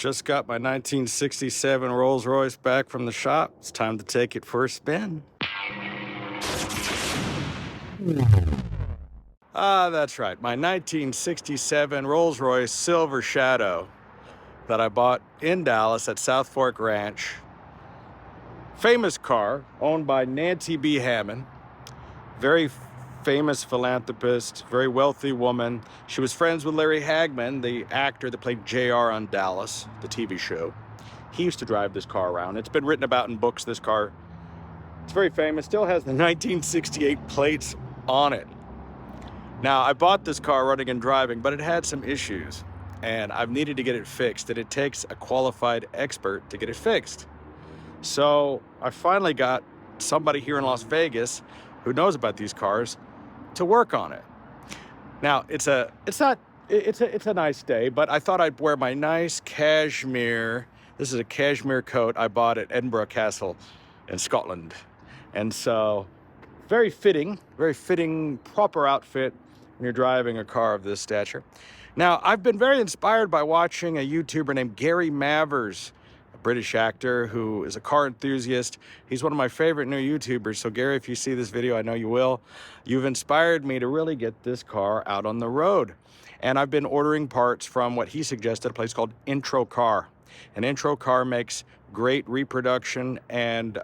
Just got my 1967 Rolls-Royce back from the shop. It's time to take it for a spin. That's right, my 1967 Rolls-Royce Silver Shadow that I bought in Dallas at South Fork Ranch. Famous car, owned by Nancy B. Hammond. Very famous philanthropist, very wealthy woman. She was friends with Larry Hagman, the actor that played JR on Dallas, the TV show. He used to drive this car around. It's been written about in books, this car. It's very famous, still has the 1968 plates on it. Now, I bought this car running and driving, but it had some issues, and I've needed to get it fixed, and it takes a qualified expert to get it fixed. So I finally got somebody here in Las Vegas who knows about these cars to work on it. Now, it's a nice day, but I thought I'd wear my nice cashmere. This is a cashmere coat I bought at Edinburgh Castle in Scotland. And so very fitting, proper outfit when you're driving a car of this stature. Now, I've been very inspired by watching a YouTuber named Gary Mavers, a British actor who is a car enthusiast. He's one of my favorite new YouTubers. So Gary, if you see this video, I know you will. You've inspired me to really get this car out on the road. And I've been ordering parts from what he suggested, a place called Intro Car. And Intro Car makes great reproduction and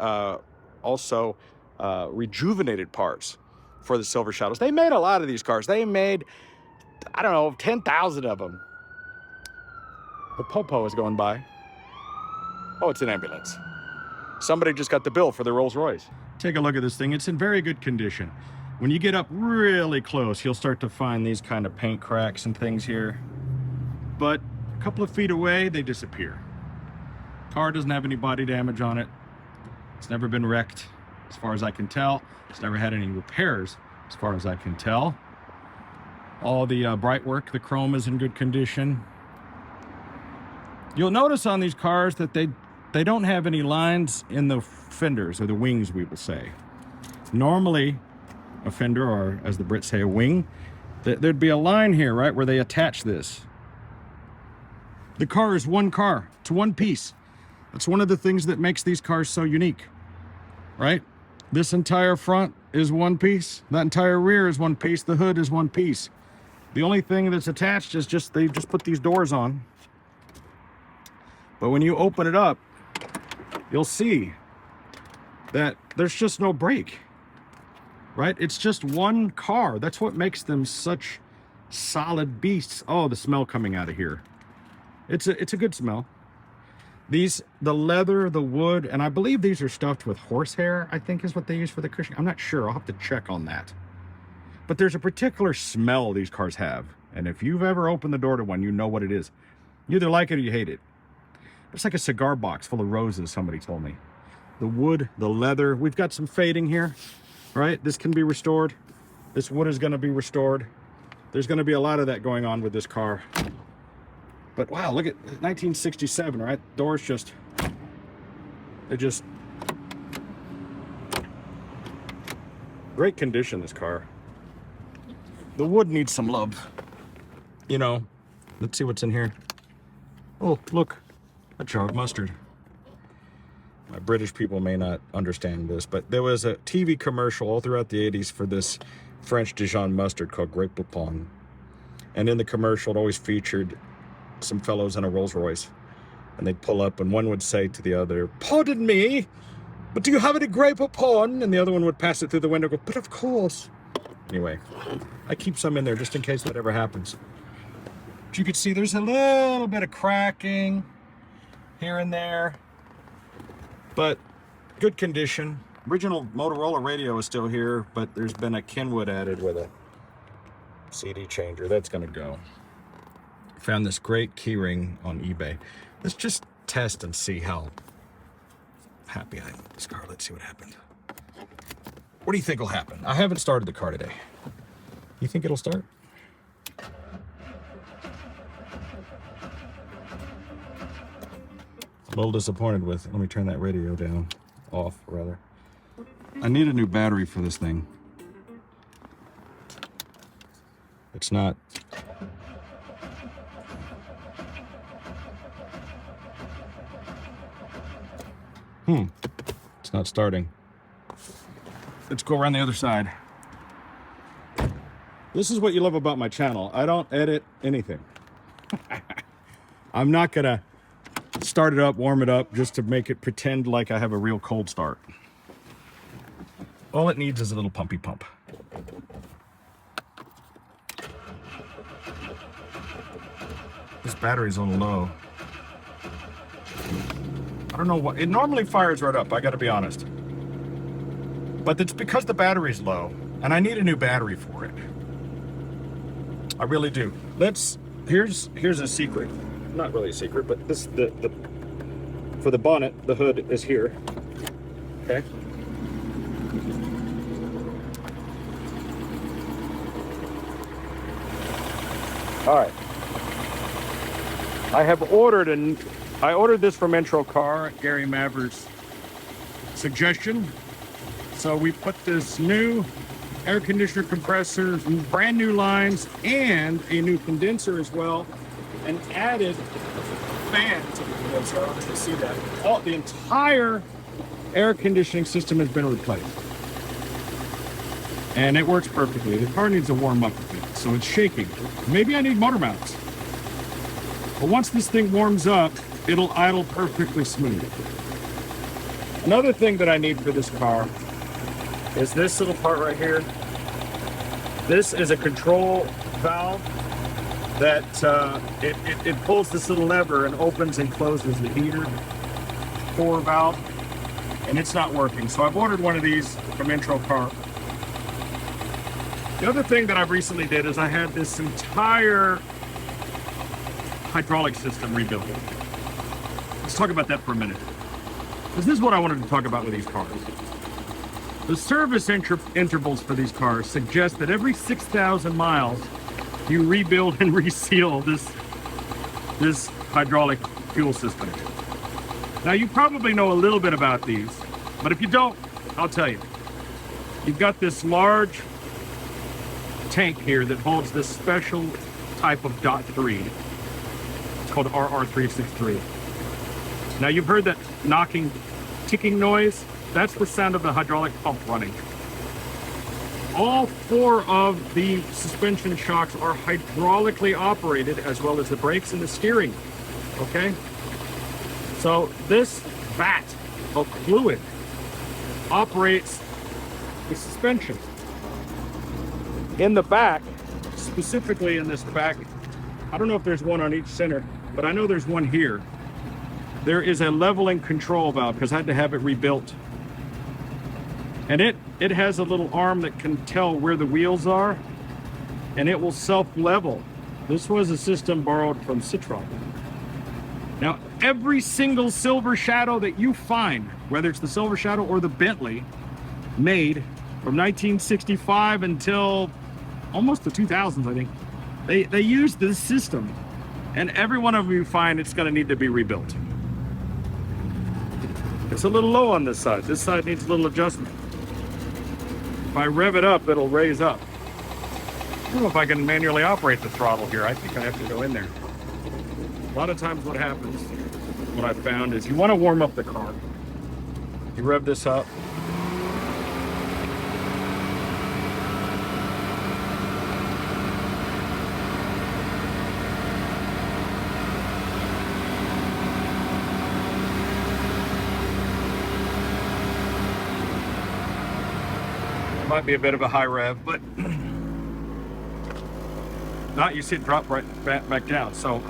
also rejuvenated parts for the Silver Shadows. They made a lot of these cars. They made, I don't know, 10,000 of them. The Popo is going by. Oh, it's an ambulance. Somebody just got the bill for the Rolls-Royce. Take a look at this thing. It's in very good condition. When you get up really close, you'll start to find these kind of paint cracks and things here. But a couple of feet away, they disappear. Car doesn't have any body damage on it. It's never been wrecked, as far as I can tell. It's never had any repairs, as far as I can tell. All the bright work, the chrome is in good condition. You'll notice on these cars that they don't have any lines in the fenders, or the wings, we will say. Normally, a fender, or as the Brits say, a wing, there'd be a line here, right, where they attach this. The car is one car. It's one piece. That's one of the things that makes these cars so unique, right? This entire front is one piece. That entire rear is one piece. The hood is one piece. The only thing that's attached is they've just put these doors on. But when you open it up, you'll see that there's just no brake, right? It's just one car. That's what makes them such solid beasts. Oh, the smell coming out of here. It's a good smell. The leather, the wood, and I believe these are stuffed with horsehair, I think is what they use for the cushion. I'm not sure. I'll have to check on that. But there's a particular smell these cars have. And if you've ever opened the door to one, you know what it is. You either like it or you hate it. It's like a cigar box full of roses, somebody told me. The wood, the leather. We've got some fading here, right? This can be restored. This wood is going to be restored. There's going to be a lot of that going on with this car. But wow, look at 1967, right? Doors great condition, this car. The wood needs some love. You know, let's see what's in here. Oh, look, a jar of mustard. My British people may not understand this, but there was a TV commercial all throughout the 80s for this French Dijon mustard called Grey Poupon. And in the commercial, it always featured some fellows in a Rolls-Royce, and they'd pull up and one would say to the other, "Pardon me, but do you have any Grey Poupon?" And the other one would pass it through the window, go, "But of course." Anyway, I keep some in there just in case that ever happens. But you can see there's a little bit of cracking here and there, but good condition. Original Motorola radio is still here, but there's been a Kenwood added with a CD changer. That's gonna go. Found this great keyring on eBay. Let's just test and see how happy I am with this car. Let's see what happened. What do you think will happen? I haven't started the car today. You think it'll start? A little disappointed with, let me turn that radio down, off rather. I need a new battery for this thing. It's not It's not starting. Let's go around the other side. This is what you love about my channel. I don't edit anything. I'm not gonna start it up, warm it up, just to make it pretend like I have a real cold start. All it needs is a little pumpy pump. This battery's a little low. I don't know what, it normally fires right up, I gotta be honest. But it's because the battery's low, and I need a new battery for it. I really do. Here's a secret. Not really a secret, but this, for the bonnet, the hood is here, okay? All right. I ordered this from Intro Car, Gary Maver's suggestion. So we put this new air conditioner compressor, brand new lines, and a new condenser as well, and added fan to the condenser. I don't know if you see that. The entire air conditioning system has been replaced. And it works perfectly. The car needs to warm up a bit, so it's shaking. Maybe I need motor mounts. But once this thing warms up, it'll idle perfectly smooth. Another thing that I need for this car is this little part right here. This is a control valve that it pulls this little lever and opens and closes the heater core valve, and it's not working. So I've ordered one of these from Intro Car. The other thing that I've recently did is I had this entire hydraulic system rebuilt. Let's talk about that for a minute. This is what I wanted to talk about with these cars. The service intervals for these cars suggest that every 6,000 miles, you rebuild and reseal this hydraulic fuel system. Now, you probably know a little bit about these, but if you don't, I'll tell you. You've got this large tank here that holds this special type of .3. It's called RR363. Now, you've heard that knocking, ticking noise. That's the sound of the hydraulic pump running. All four of the suspension shocks are hydraulically operated, as well as the brakes and the steering, okay? So this vat of fluid operates the suspension. In the back, specifically in this back, I don't know if there's one on each center, but I know there's one here. There is a leveling control valve because I had to have it rebuilt. And it has a little arm that can tell where the wheels are, and it will self-level. This was a system borrowed from Citroen. Now, every single Silver Shadow that you find, whether it's the Silver Shadow or the Bentley, made from 1965 until almost the 2000s, I think, they used this system. And every one of them you find, it's gonna need to be rebuilt. It's a little low on this side. This side needs a little adjustment. If I rev it up, it'll raise up. I don't know if I can manually operate the throttle here. I think I have to go in there. A lot of times what happens, what I've found is you want to warm up the car. You rev this up. Might be a bit of a high rev, but not, you see it drop right back down. So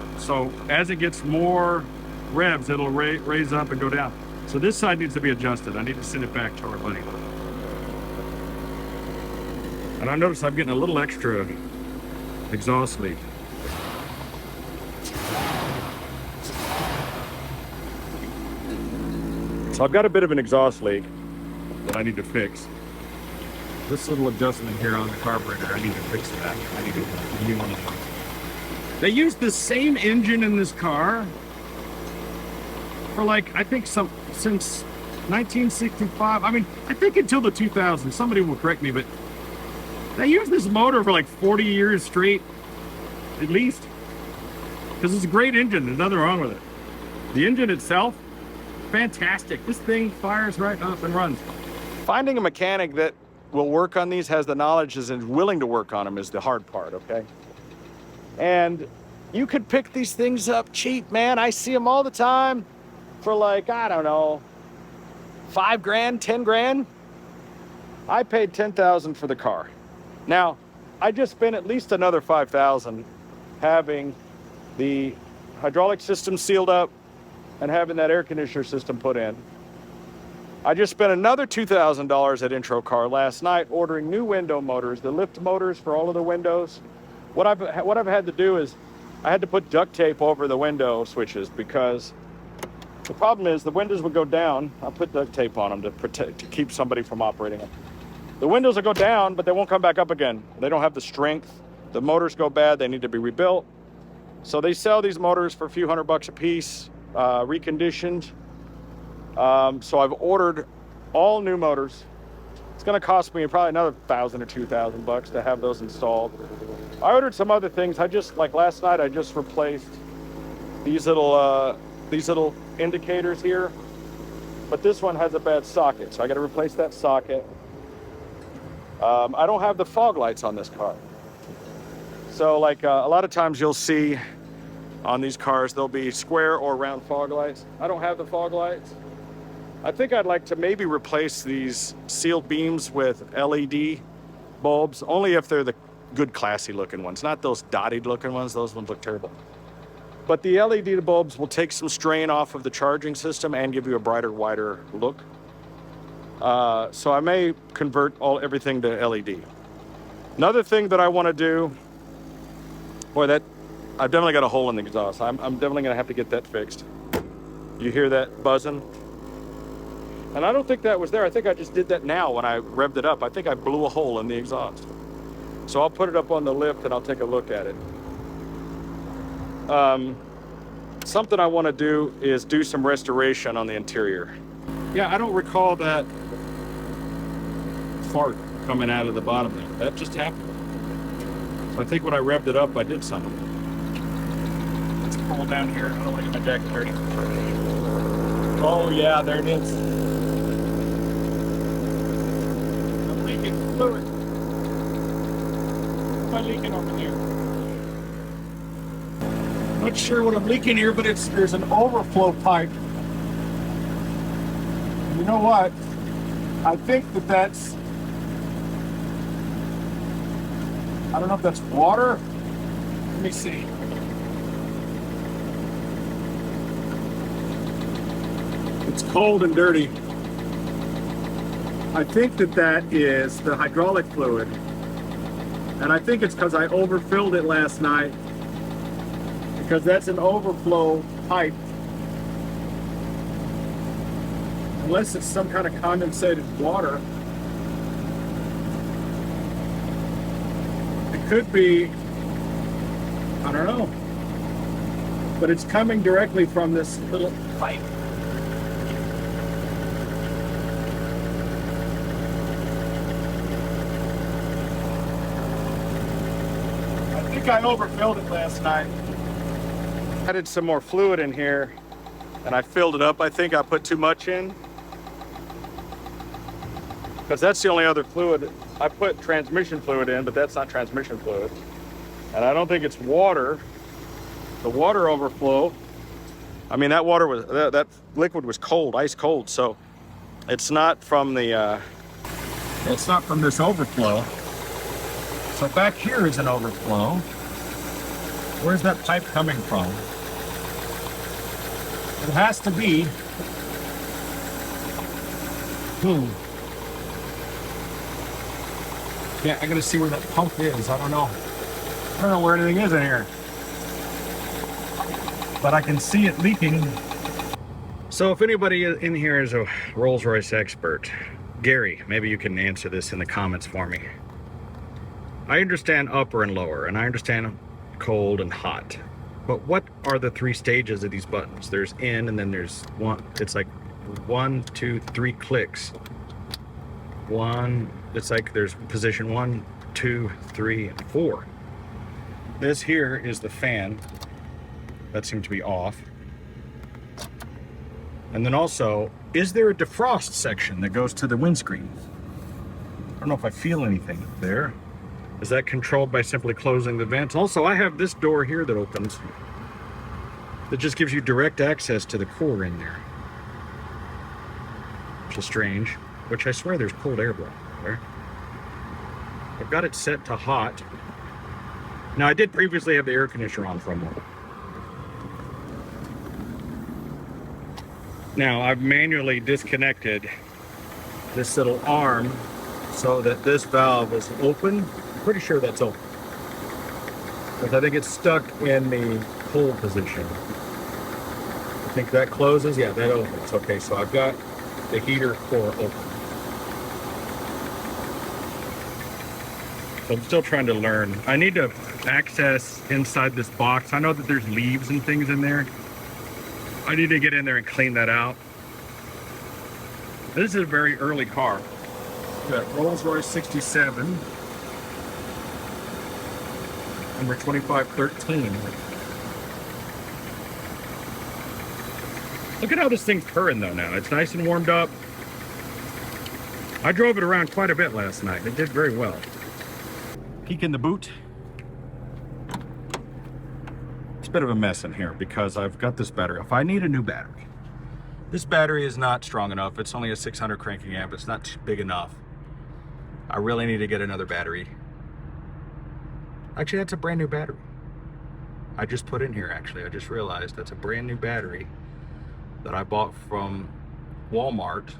as it gets more revs, it'll raise up and go down. So this side needs to be adjusted. I need to send it back to our buddy. And I notice I'm getting a little extra exhaust leak. So I've got a bit of an exhaust leak that I need to fix. This little adjustment here on the carburetor, I need to fix that. I need to do new one of those. They used the same engine in this car for like, I think since 1965. I mean, I think until the 2000s. Somebody will correct me, but they used this motor for like 40 years straight, at least. Because it's a great engine, there's nothing wrong with it. The engine itself fantastic. This thing fires right up and runs. Finding a mechanic that will work on these, has the knowledge, is willing to work on them, is the hard part, okay? And you could pick these things up cheap, man. I see them all the time for like, I don't know, 5 grand, 10 grand. I paid 10,000 for the car. Now, I just spent at least another 5,000 having the hydraulic system sealed up and having that air conditioner system put in. I just spent another $2,000 at Intro Car last night ordering new window motors, the lift motors for all of the windows. What I've had to do is I had to put duct tape over the window switches because the problem is the windows would go down. I'll put duct tape on them to keep somebody from operating them. The windows will go down, but they won't come back up again. They don't have the strength. The motors go bad. They need to be rebuilt. So they sell these motors for a few $100 a piece, reconditioned. So I've ordered all new motors. It's going to cost me probably another $1,000 or $2,000 to have those installed. I ordered some other things. Like last night, I just replaced these little indicators here. But this one has a bad socket, so I got to replace that socket. I don't have the fog lights on this car. So like a lot of times you'll see on these cars, there'll be square or round fog lights. I don't have the fog lights. I think I'd like to maybe replace these sealed beams with LED bulbs, only if they're the good classy looking ones, not those dotted looking ones. Those ones look terrible. But the LED bulbs will take some strain off of the charging system and give you a brighter, wider look. So I may convert everything to LED. Another thing that I want to do, boy, I've definitely got a hole in the exhaust. I'm definitely going to have to get that fixed. You hear that buzzing? And I don't think that was there. I think I just did that now when I revved it up. I think I blew a hole in the exhaust. So I'll put it up on the lift and I'll take a look at it. Something I want to do is do some restoration on the interior. Yeah, I don't recall that fart coming out of the bottom there. That just happened. So I think when I revved it up, I did something. Let's pull down here. I don't want to get my jacket dirty. Oh yeah, there it is. I'm leaking fluid. What am I leaking over there? Not sure what I'm leaking here, but there's an overflow pipe. You know what? I think that's, I don't know if that's water. Let me see. It's cold and dirty. I think that is the hydraulic fluid. And I think it's because I overfilled it last night. Because that's an overflow pipe. Unless it's some kind of condensated water. It could be, I don't know. But it's coming directly from this little pipe. I think I overfilled it last night. Added some more fluid in here and I filled it up. I think I put too much in because that's the only other fluid. I put transmission fluid in, but that's not transmission fluid. And I don't think it's water. The water overflow, I mean, that water was, that liquid was cold, ice cold. So it's not from it's not from this overflow. So back here is an overflow. Where's that pipe coming from? It has to be. Yeah, I gotta see where that pump is. I don't know where anything is in here. But I can see it leaking. So if anybody in here is a Rolls-Royce expert, Gary, maybe you can answer this in the comments for me. I understand upper and lower, and I understand cold and hot. But what are the 3 stages of these buttons? There's in, and then there's one. It's like 1, 2, 3 clicks. It's like there's position 1, 2, 3, and 4. This here is the fan. That seemed to be off. And then also, is there a defrost section that goes to the windscreen? I don't know if I feel anything there. Is that controlled by simply closing the vents? Also, I have this door here that opens that just gives you direct access to the core in there. Which is strange, which I swear there's cold air blowing there. I've got it set to hot. Now, I did previously have the air conditioner on for a moment. Now, I've manually disconnected this little arm so that this valve is open. I'm pretty sure that's open, because I think it's stuck in the cold position. I think that closes. Yeah, that opens. Okay, so I've got the heater core open. So I'm still trying to learn. I need to access inside this box. I know that there's leaves and things in there. I need to get in there and clean that out. This is a very early car. Got Rolls-Royce 67, number 2513. Look at how this thing's purring though now. It's nice and warmed up. I drove it around quite a bit last night. It did very well. Peek in the boot. It's a bit of a mess in here because I've got this battery. If I need a new battery, this battery is not strong enough. It's only a 600 cranking amp. It's not big enough. I really need to get another battery. Actually, that's a brand new battery. I just put in here, actually. I just realized that's a brand new battery that I bought from Walmart,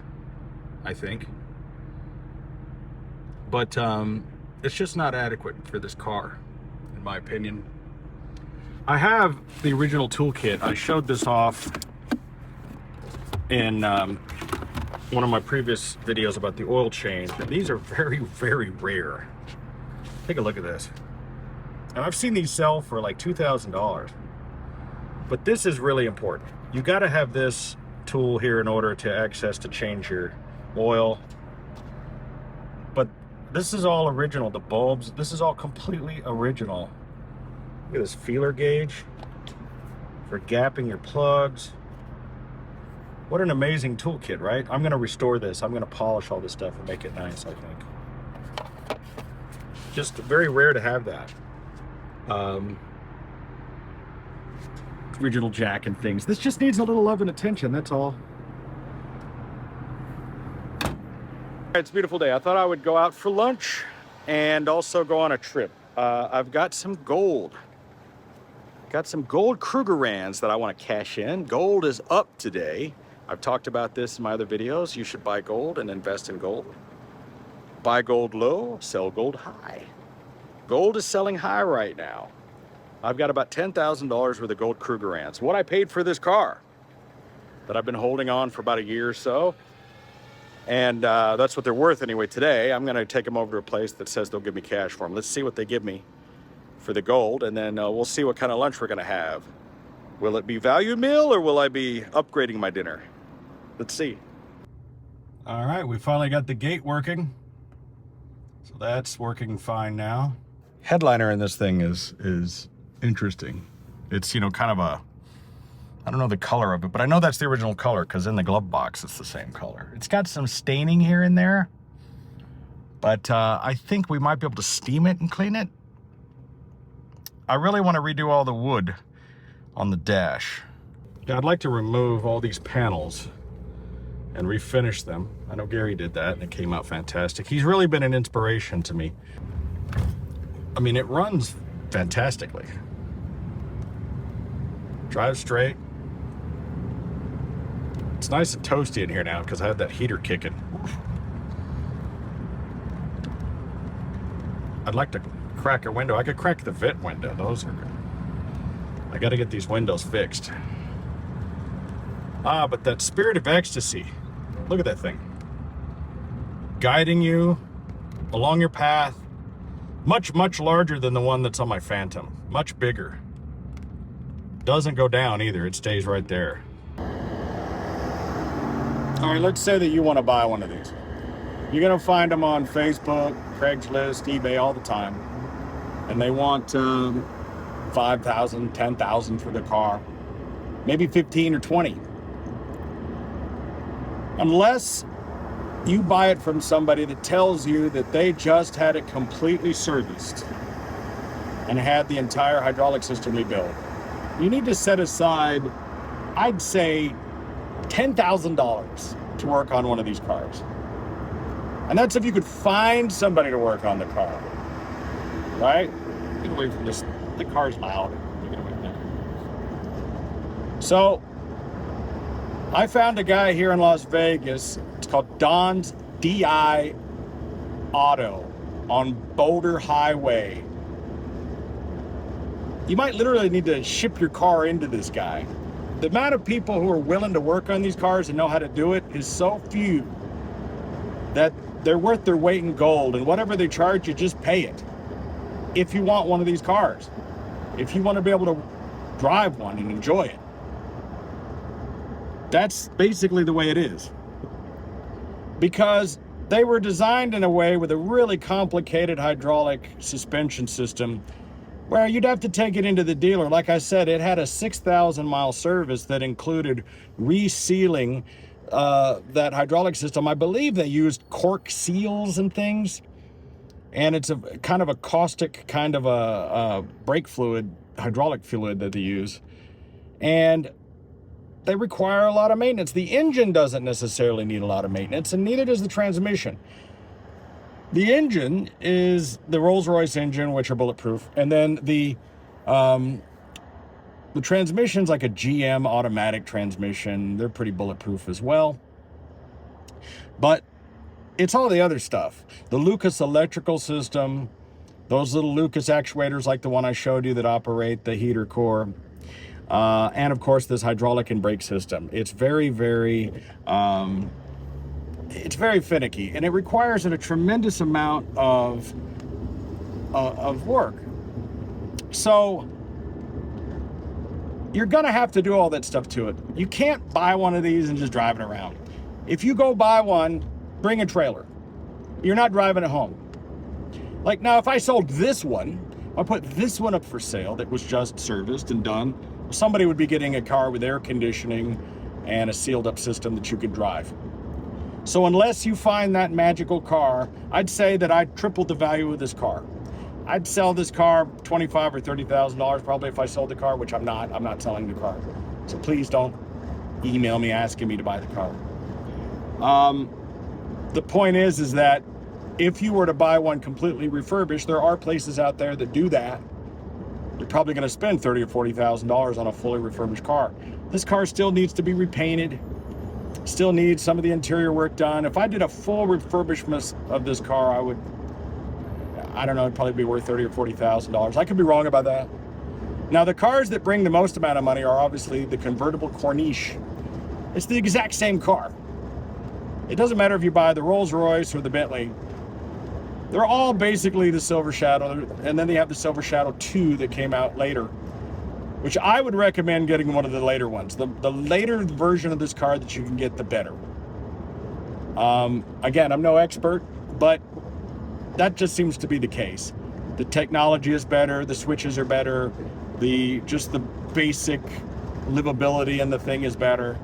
I think. But it's just not adequate for this car, in my opinion. I have the original toolkit. I showed this off in one of my previous videos about the oil change. And these are very, very rare. Take a look at this. And I've seen these sell for like $2,000. But this is really important. You got to have this tool here in order to access to change your oil. But this is all original. The bulbs, this is all completely original. Look at this feeler gauge for gapping your plugs. What an amazing toolkit, right? I'm going to restore this. I'm going to polish all this stuff and make it nice, I think. Just very rare to have that. Original jack and things. This just needs a little love and attention, that's all. It's a beautiful day. I thought I would go out for lunch and also go on a trip. I've got some gold. Got some gold Krugerrands that I want to cash in. Gold is up today. I've talked about this in my other videos. You should buy gold and invest in gold. Buy gold low, sell gold high. Gold is selling high right now. I've got about $10,000 worth of gold Krugerrands. What I paid for this car that I've been holding on for about a year or so. And that's what they're worth anyway today. I'm gonna take them over to a place that says they'll give me cash for them. Let's see what they give me for the gold, and then we'll see what kind of lunch we're gonna have. Will it be value meal or will I be upgrading my dinner? Let's see. All right, we finally got the gate working. So that's working fine now. Headliner in this thing is interesting. It's, you know, kind of a, I don't know the color of it, but I know that's the original color because in the glove box it's the same color. It's got some staining here and there, but I think we might be able to steam it and clean it. I really want to redo all the wood on the dash. Yeah, I'd like to remove all these panels and refinish them. I know Gary did that and it came out fantastic. He's really been an inspiration to me. I mean, it runs fantastically. Drive straight. It's nice and toasty in here now because I had that heater kicking. I'd like to crack a window. I could crack the vent window. Those are good. I got to get these windows fixed. Ah, but that spirit of ecstasy. Look at that thing. Guiding you along your path. Much, much larger than the one that's on my Phantom. Much bigger. Doesn't go down either. It stays right there. All right, let's say that you want to buy one of these. You're going to find them on Facebook, Craigslist, eBay all the time. And they want $5,000, $10,000 for the car. Maybe 15 or 20. unless you buy it from somebody that tells you that they just had it completely serviced and had the entire hydraulic system rebuilt, you need to set aside, I'd say, $10,000 to work on one of these cars. And that's if you could find somebody to work on the car, right? Get away from this, the car's loud. Get away from that. So, I found a guy here in Las Vegas. It's called Don's DI Auto on Boulder Highway. You might literally need to ship your car into this guy. The amount of people who are willing to work on these cars and know how to do it is so few that they're worth their weight in gold, and whatever they charge you, just pay it. If you want one of these cars, if you want to be able to drive one and enjoy it. That's basically the way it is. Because they were designed in a way with a really complicated hydraulic suspension system where you'd have to take it into the dealer. Like I said, it had a 6,000 mile service that included resealing that hydraulic system. I believe they used cork seals and things. And it's a kind of a caustic kind of a brake fluid, hydraulic fluid that they use. And they require a lot of maintenance. The engine doesn't necessarily need a lot of maintenance, and neither does the transmission. The engine is the Rolls-Royce engine, which are bulletproof. And then the transmission's like a GM automatic transmission. They're pretty bulletproof as well. But it's all the other stuff. The Lucas electrical system, those little Lucas actuators like the one I showed you that operate the heater core. And of course, this hydraulic and brake system. It's very, very, it's very finicky, and it requires a tremendous amount of work. So you're gonna have to do all that stuff to it. You can't buy one of these and just drive it around. If you go buy one, bring a trailer. You're not driving it home. Like now, if I sold this one, I put this one up for sale that was just serviced and done, somebody would be getting a car with air conditioning and a sealed up system that you could drive. So unless you find that magical car, I'd say that I'd triple the value of this car. I'd sell this car $25,000 or $30,000 probably if I sold the car, which I'm not selling the car. So please don't email me asking me to buy the car. The point is that if you were to buy one completely refurbished, there are places out there that do that. You're probably going to spend $30,000 or $40,000 on a fully refurbished car. This car still needs to be repainted, still needs some of the interior work done. If I did a full refurbishment of this car, I don't know, it'd probably be worth $30,000 or $40,000. I could be wrong about that. Now, the cars that bring the most amount of money are obviously the convertible Corniche. It's the exact same car. It doesn't matter if you buy the Rolls-Royce or the Bentley. They're all basically the Silver Shadow, and then they have the Silver Shadow 2 that came out later, which I would recommend getting one of the later ones. The later version of this car that you can get, the better. Again, I'm no expert, but that just seems to be the case. The technology is better, the switches are better, just the basic livability in the thing is better.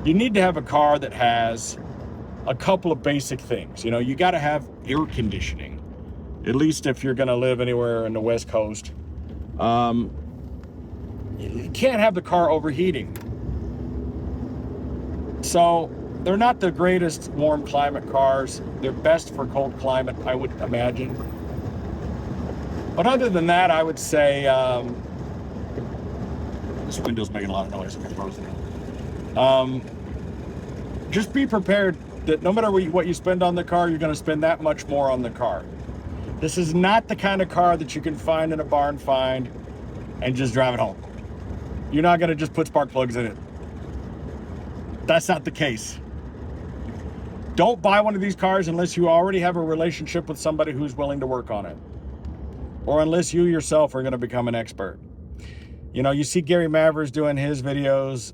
You need to have a car that has a couple of basic things. You know, you got to have air conditioning, at least if you're going to live anywhere in the West Coast. You can't have the car overheating. So they're not the greatest warm climate cars. They're best for cold climate, I would imagine. But other than that, I would say this window's making a lot of noise. Just be prepared that no matter what you spend on the car, you're going to spend that much more on the car. This is not the kind of car that you can find in a barn find and just drive it home. You're not going to just put spark plugs in it. That's not the case. Don't buy one of these cars unless you already have a relationship with somebody who's willing to work on it, or unless you yourself are going to become an expert. You know, you see Gary Mavers doing his videos.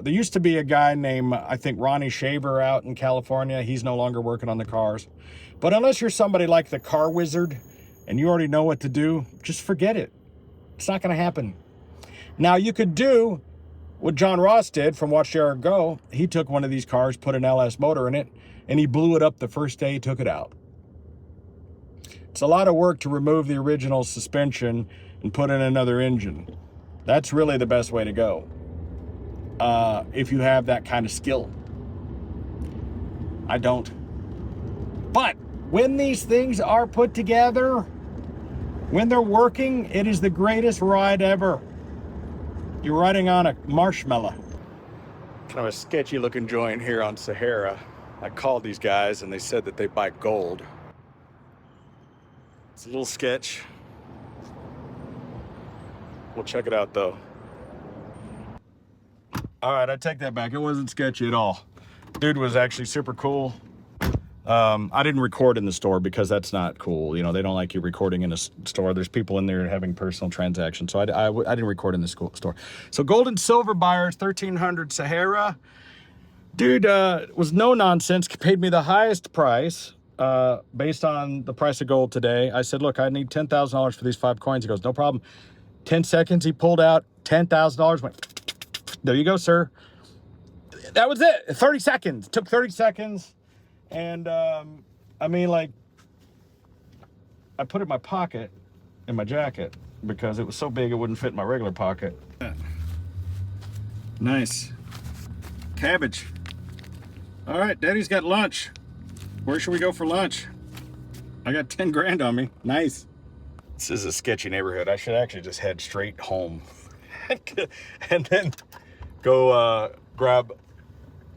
There used to be a guy named, I think, Ronnie Shaver out in California. He's no longer working on the cars. But unless you're somebody like the Car Wizard and you already know what to do, just forget it. It's not going to happen. Now, you could do what John Ross did from Watch the Hour Go, he took one of these cars, put an LS motor in it, and he blew it up the first day he took it out. It's a lot of work to remove the original suspension and put in another engine. That's really the best way to go, if you have that kind of skill. I don't. But when these things are put together, when they're working, it is the greatest ride ever. You're riding on a marshmallow. Kind of a sketchy looking joint here on Sahara. I called these guys and they said that they buy gold. It's a little sketch. We'll check it out though. All right, I take that back. It wasn't sketchy at all. Dude was actually super cool. I didn't record in the store because that's not cool. You know, they don't like you recording in a store. There's people in there having personal transactions. So I didn't record in the store. So gold and silver buyers, 1300 Sahara. Dude was no nonsense, paid me the highest price based on the price of gold today. I said, look, I need $10,000 for these 5 coins. He goes, no problem. 10 seconds, he pulled out $10,000, went, there you go, sir. That was it, 30 seconds, took 30 seconds. And I mean, like, I put it in my pocket, in my jacket, because it was so big it wouldn't fit in my regular pocket. Nice. Cabbage. All right, Daddy's got lunch. Where should we go for lunch? I got 10 grand on me. Nice. This is a sketchy neighborhood. I should actually just head straight home and then go grab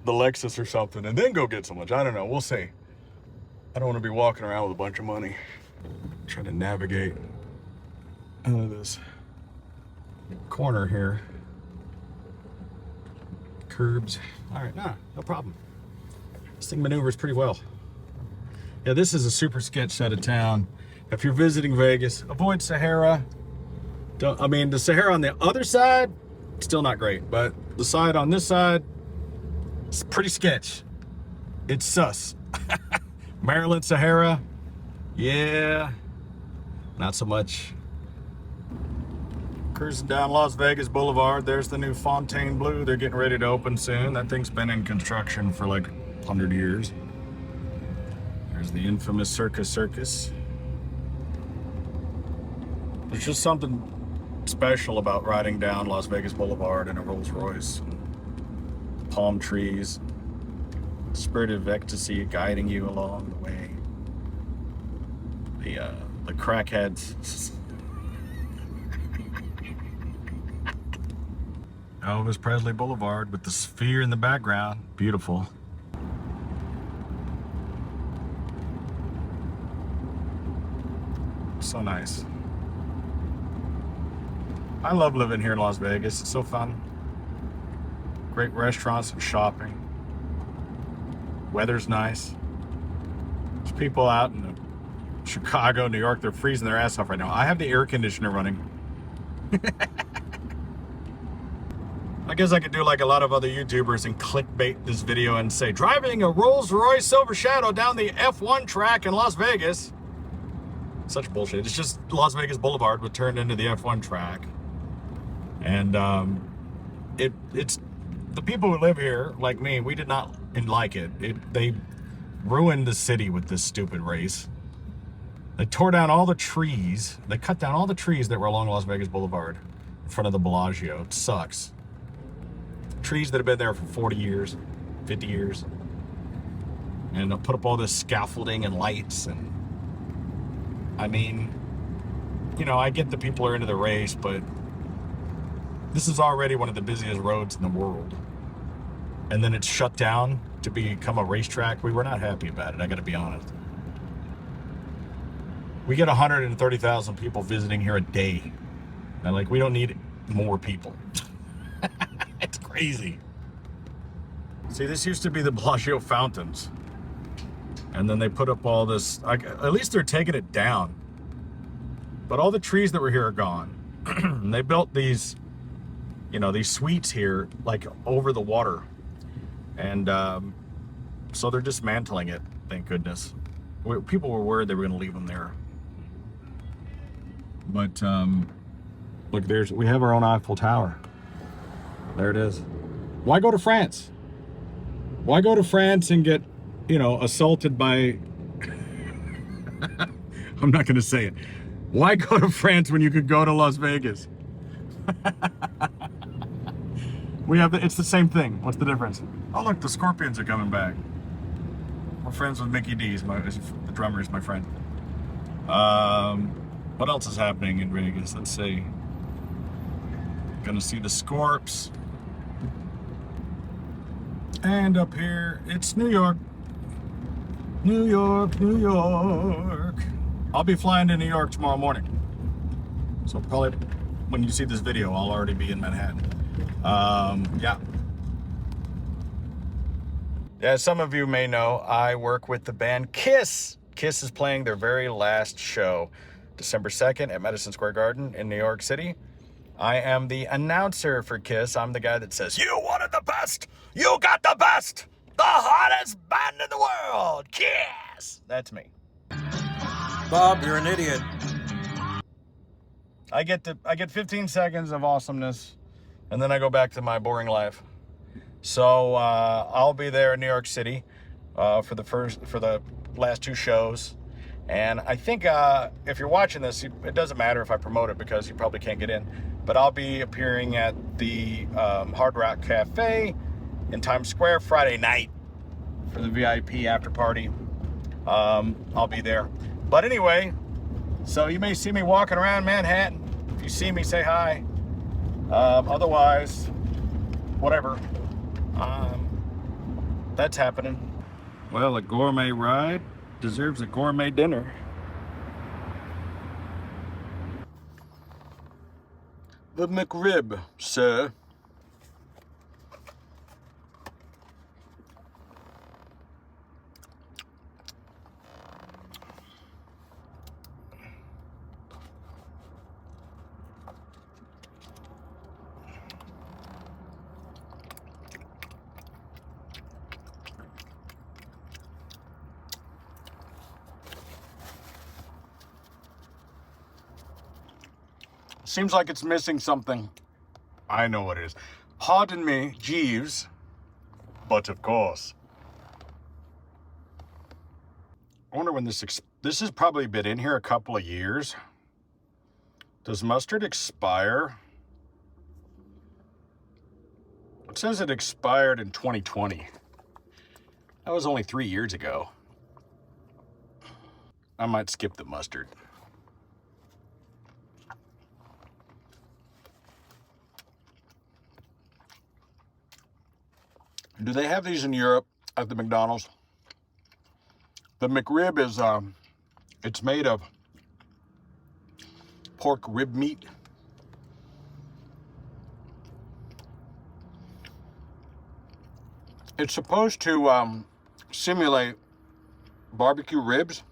the Lexus or something and then go get some lunch. I don't know. We'll see. I don't want to be walking around with a bunch of money. Trying to navigate out of this corner here. Curbs. All right, no problem. This thing maneuvers pretty well. Yeah, this is a super sketch side of town. If you're visiting Vegas, avoid Sahara. I mean, the Sahara on the other side, still not great, but the side on this side, it's pretty sketch. It's sus. Maryland Sahara, yeah, not so much. Cruising down Las Vegas Boulevard, there's the new Fontainebleau. They're getting ready to open soon. That thing's been in construction for like 100 years. There's the infamous Circus. There's just something special about riding down Las Vegas Boulevard in a Rolls-Royce. Palm trees, spirit of ecstasy guiding you along the way. The crackheads. Elvis Presley Boulevard with the sphere in the background. Beautiful. So nice. I love living here in Las Vegas. It's so fun. Great restaurants and shopping. Weather's nice. There's people out in Chicago, New York, they're freezing their ass off right now. I have the air conditioner running. I guess I could do like a lot of other YouTubers and clickbait this video and say, driving a Rolls-Royce Silver Shadow down the F1 track in Las Vegas. Such bullshit. It's just Las Vegas Boulevard would turn into the F1 track. And it's the people who live here, like me, we did not like it. They ruined the city with this stupid race. They tore down all the trees. They cut down all the trees that were along Las Vegas Boulevard in front of the Bellagio. It sucks. Trees that have been there for 40 years, 50 years. And they'll put up all this scaffolding and lights. And I mean, you know, I get the people are into the race, but this is already one of the busiest roads in the world. And then it's shut down to become a racetrack. We were not happy about it, I gotta be honest. We get 130,000 people visiting here a day. And like, we don't need more people. It's crazy. See, this used to be the Bellagio fountains. And then they put up all this, at least they're taking it down. But all the trees that were here are gone. And they built these, you know, these suites here, like over the water. And so they're dismantling it, thank goodness. People were worried they were gonna leave them there. But look, we have our own Eiffel Tower. There it is. Why go to France? Why go to France and get, you know, assaulted by... I'm not going to say it. Why go to France when you could go to Las Vegas? It's the same thing. What's the difference? Oh, look, the Scorpions are coming back. We're friends with Mickey D. The drummer is my friend. What else is happening in Vegas? Let's see. Gonna see the Scorps. And up here, it's New York. New York, New York. I'll be flying to New York tomorrow morning. So probably when you see this video, I'll already be in Manhattan. Yeah. As some of you may know, I work with the band Kiss. Kiss is playing their very last show, December 2nd at Madison Square Garden in New York City. I am the announcer for Kiss. I'm the guy that says, "You wanted the best! You got the best! The hottest band in the world! Kiss!" That's me. Bob, you're an idiot. I get 15 seconds of awesomeness, and then I go back to my boring life. So I'll be there in New York City for the last two shows, and I think if you're watching this, it doesn't matter if I promote it because you probably can't get in. But I'll be appearing at the Hard Rock Cafe in Times Square Friday night for the VIP after party. I'll be there. But anyway, so you may see me walking around Manhattan. If you see me, say hi. Otherwise, whatever. That's happening. Well, a gourmet ride deserves a gourmet dinner. The McRib, sir. Seems like it's missing something. I know what it is. Pardon me, Jeeves. But of course. I wonder when this has probably been in here a couple of years. Does mustard expire? It says it expired in 2020. That was only 3 years ago. I might skip the mustard. Do they have these in Europe at the McDonald's? The McRib is, it's made of pork rib meat. It's supposed to simulate barbecue ribs,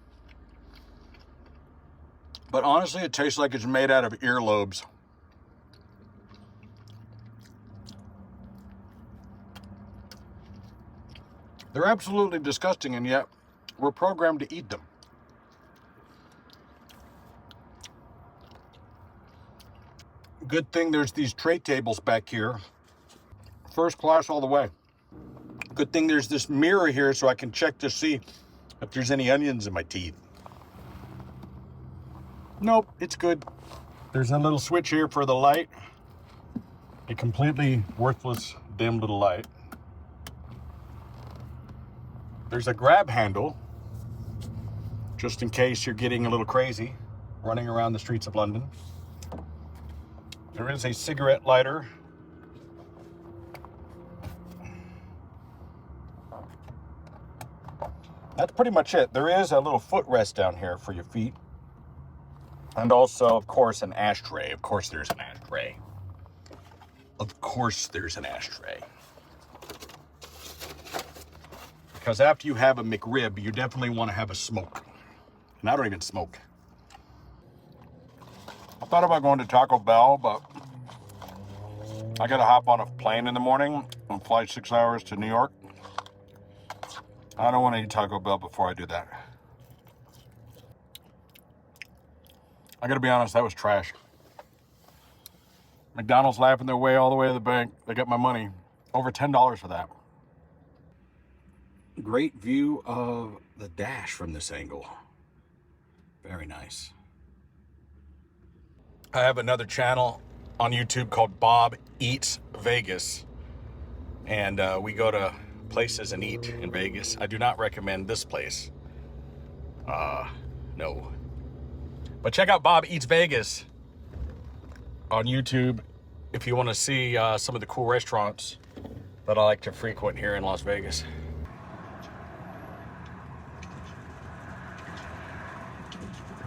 but honestly, it tastes like it's made out of earlobes. They're absolutely disgusting, and yet we're programmed to eat them. Good thing there's these tray tables back here. First class all the way. Good thing there's this mirror here so I can check to see if there's any onions in my teeth. Nope, it's good. There's a little switch here for the light. A completely worthless, dim little light. There's a grab handle, just in case you're getting a little crazy, running around the streets of London. There is a cigarette lighter. That's pretty much it. There is a little footrest down here for your feet. And also, of course, an ashtray. Of course there's an ashtray. Of course there's an ashtray. Because after you have a McRib, you definitely want to have a smoke. And I don't even smoke. I thought about going to Taco Bell, but I got to hop on a plane in the morning and fly 6 hours to New York. I don't want to eat Taco Bell before I do that. I got to be honest, that was trash. McDonald's laughing their way all the way to the bank. They got my money. Over $10 for that. Great view of the dash from this angle. Very nice. I have another channel on YouTube called Bob Eats Vegas. And we go to places and eat in Vegas. I do not recommend this place. No. But check out Bob Eats Vegas on YouTube if you want to see some of the cool restaurants that I like to frequent here in Las Vegas.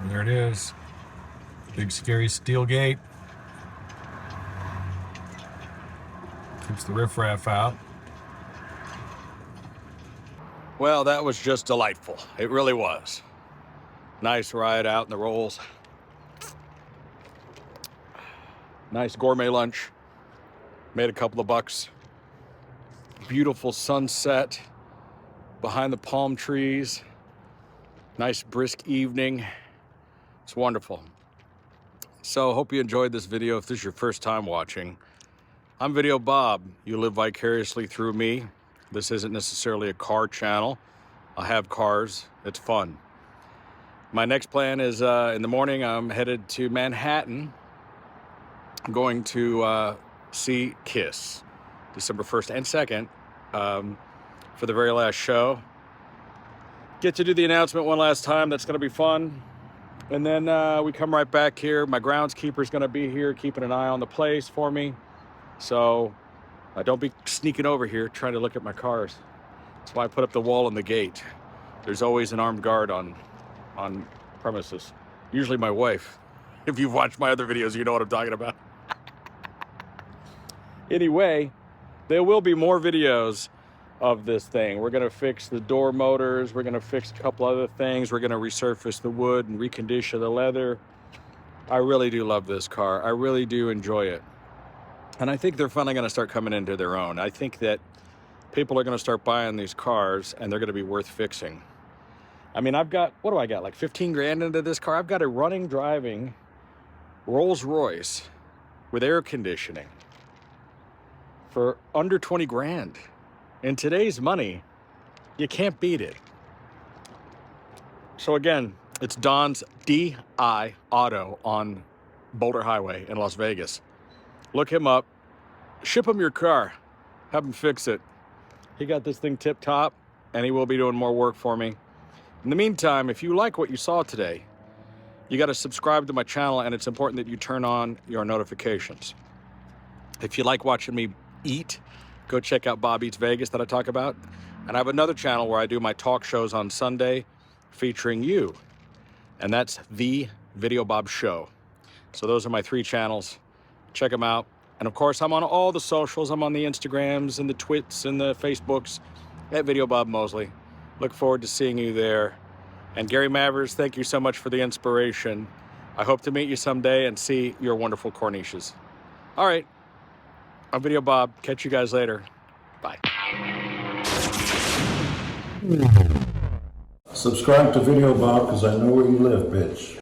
And there it is. Big scary steel gate. Keeps the riffraff out. Well, that was just delightful. It really was. Nice ride out in the Rolls. Nice gourmet lunch. Made a couple of bucks. Beautiful sunset behind the palm trees. Nice brisk evening. It's wonderful. So hope you enjoyed this video. If this is your first time watching, I'm Videobob. You live vicariously through me. This isn't necessarily a car channel. I have cars. It's fun. My next plan is in the morning, I'm headed to Manhattan. I'm going to see Kiss, December 1st and 2nd, for the very last show. Get to do the announcement one last time. That's going to be fun. And then we come right back here. My groundskeeper's going to be here, keeping an eye on the place for me. So don't be sneaking over here trying to look at my cars. That's why I put up the wall and the gate. There's always an armed guard on premises. Usually my wife. If you've watched my other videos, you know what I'm talking about. Anyway, there will be more videos of this thing. We're gonna fix the door motors. We're gonna fix a couple other things. We're gonna resurface the wood and recondition the leather. I really do love this car. I really do enjoy it. And I think they're finally gonna start coming into their own. I think that people are gonna start buying these cars and they're gonna be worth fixing. I mean, I've got, what do I got? Like 15 grand into this car. I've got a running, driving Rolls-Royce with air conditioning for under 20 grand. In today's money, you can't beat it. So again, it's Don's DI Auto on Boulder Highway in Las Vegas. Look him up, ship him your car, have him fix it. He got this thing tip top and he will be doing more work for me. In the meantime, if you like what you saw today, you got to subscribe to my channel, and it's important that you turn on your notifications. If you like watching me eat, go check out Bob Eats Vegas that I talk about. And I have another channel where I do my talk shows on Sunday featuring you. And that's The Videobob Show. So those are my 3 channels. Check them out. And of course, I'm on all the socials. I'm on the Instagrams and the Twits and the Facebooks at Videobob Moseley. Look forward to seeing you there. And Gary Mavers, thank you so much for the inspiration. I hope to meet you someday and see your wonderful corniches. All right, I'm Videobob. Catch you guys later. Bye. Subscribe to Videobob because I know where you live, bitch.